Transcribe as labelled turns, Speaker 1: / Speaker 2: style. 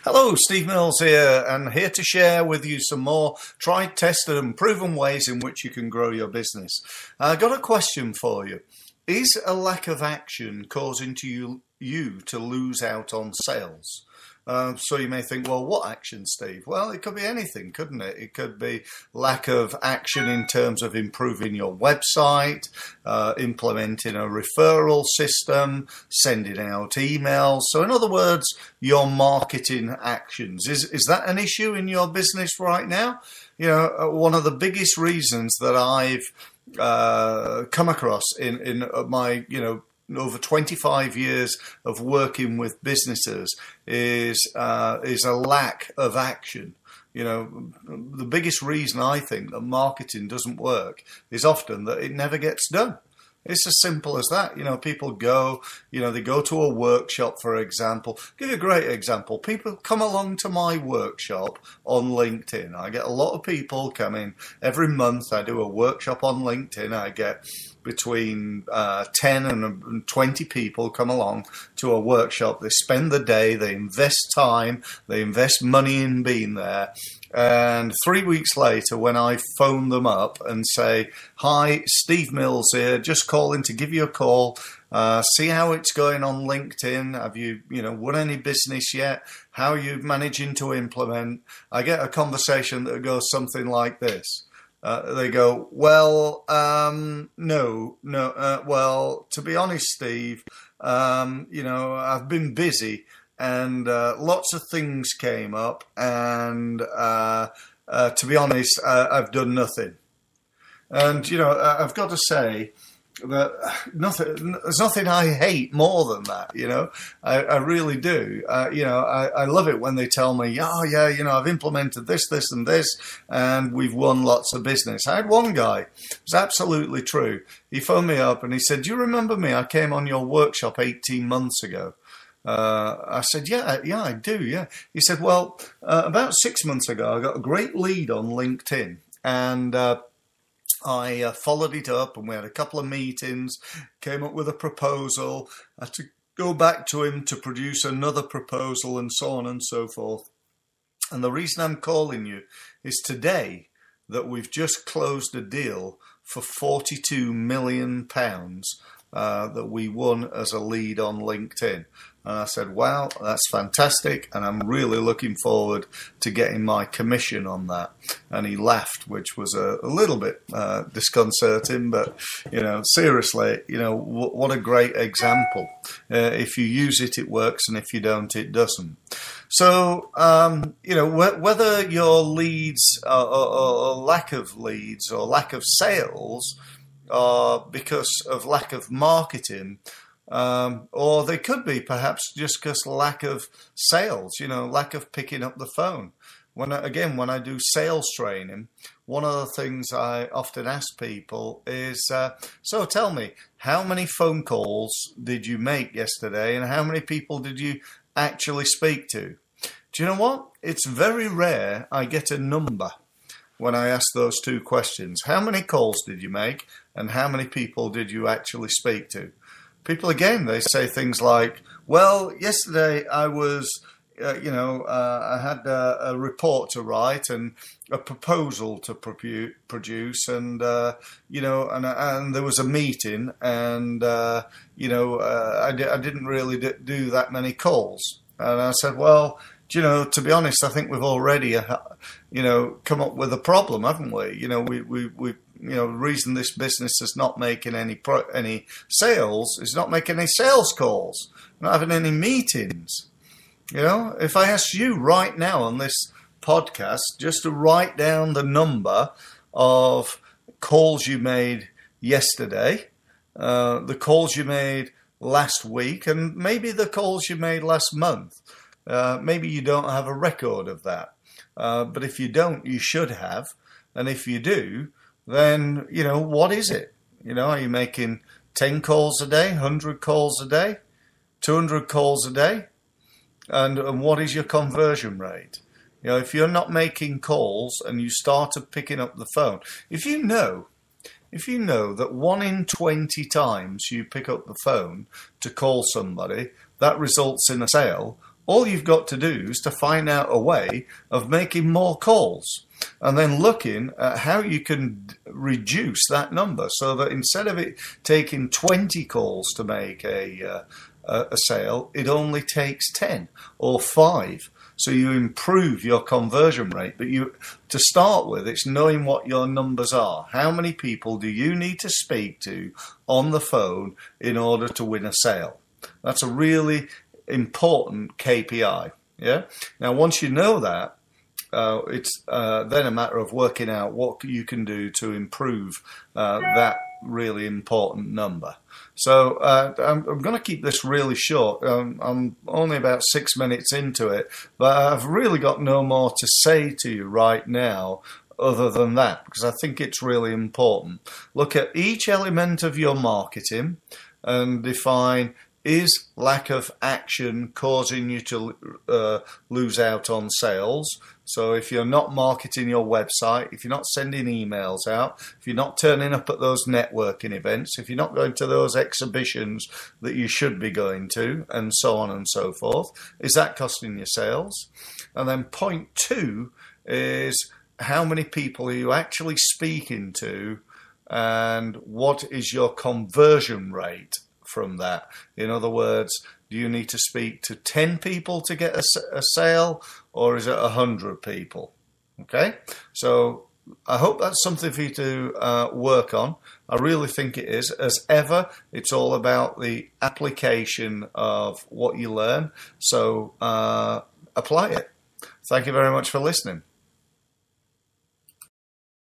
Speaker 1: Hello, Steve Mills here, and here to share with you some more tried, tested and proven ways in which you can grow your business. I got a question for you. Is a lack of action causing you to lose out on sales? So you may think, well, what action, Steve? Well, it could be anything, couldn't it? It could be lack of action in terms of improving your website, implementing a referral system, sending out emails. So in other words, your marketing actions. Is that an issue in your business right now? You know, one of the biggest reasons that I've come across in my, over 25 years of working with businesses is a lack of action. You know, the biggest reason I think that marketing doesn't work is often that it never gets done. It's as simple as that. You know, people go, they go to a workshop, for example. I'll give you a great example. People come along to my workshop on LinkedIn. I get a lot of people coming every month. I do a workshop on LinkedIn. I get between 10 and 20 people come along to a workshop. They spend the day, they invest time, they invest money in being there. And 3 weeks later, when I phone them up and say, "Hi, Steve Mills here, just calling to give you a call, see how it's going on LinkedIn. Have you, won any business yet? How are you managing to implement?" I get a conversation that goes something like this. They go, "Well, no, well, to be honest, Steve, I've been busy. And lots of things came up, and to be honest, I've done nothing." And I've got to say that there's nothing I hate more than that. I really do. I love it when they tell me, "Oh yeah, I've implemented this, and this, and we've won lots of business." I had one guy, it was absolutely true. He phoned me up and he said, "Do you remember me? I came on your workshop 18 months ago." I said, yeah, I do, yeah. He said, "Well, about 6 months ago, I got a great lead on LinkedIn, and I followed it up, and we had a couple of meetings, came up with a proposal. I had to go back to him to produce another proposal, and so on and so forth. And the reason I'm calling you is today that we've just closed a deal for £42 million that we won as a lead on LinkedIn." And I said, "Wow, that's fantastic, and I'm really looking forward to getting my commission on that." And he laughed, which was a little bit disconcerting, but, seriously, what a great example. If you use it, it works, and if you don't, it doesn't. So, whether your leads or lack of leads or lack of sales are because of lack of marketing, or they could be perhaps just because lack of sales, lack of picking up the phone. When I do sales training, one of the things I often ask people is, "So tell me, how many phone calls did you make yesterday, and how many people did you actually speak to?" Do you know what? It's very rare I get a number when I ask those two questions. How many calls did you make, and how many people did you actually speak to? People, again, they say things like, "Well, yesterday I was, I had a report to write and a proposal to produce, and, and there was a meeting, and, I didn't really do that many calls." And I said, "Well, to be honest, I think we've already, come up with a problem, haven't we? The reason this business is not making any sales is not making any sales calls, not having any meetings. If I asked you right now on this podcast just to write down the number of calls you made yesterday, the calls you made last week, and maybe the calls you made last month, maybe you don't have a record of that. But if you don't, you should have. And if you do, then, what is it? Are you making 10 calls a day, 100 calls a day, 200 calls a day? And what is your conversion rate? If you're not making calls and you started picking up the phone, if you know that 1 in 20 times you pick up the phone to call somebody, that results in a sale, All you've got to do is to find out a way of making more calls and then looking at how you can reduce that number so that instead of it taking 20 calls to make a sale, it only takes 10 or 5. So you improve your conversion rate. But to start with, it's knowing what your numbers are. How many people do you need to speak to on the phone in order to win a sale? That's a really important KPI. Yeah. Now, once you know that, it's then a matter of working out what you can do to improve that really important number. So I'm going to keep this really short. I'm only about 6 minutes into it, but I've really got no more to say to you right now other than that, because I think it's really important. Look at each element of your marketing and define, is lack of action causing you to lose out on sales? So if you're not marketing your website, if you're not sending emails out, if you're not turning up at those networking events, if you're not going to those exhibitions that you should be going to, and so on and so forth, is that costing you sales? And then point 2 is, how many people are you actually speaking to, and what is your conversion rate from that? In other words, do you need to speak to 10 people to get a sale, or is it 100 people? Okay, so I hope that's something for you to work on. I really think it is. As ever, it's all about the application of what you learn. So apply it. Thank you very much for listening.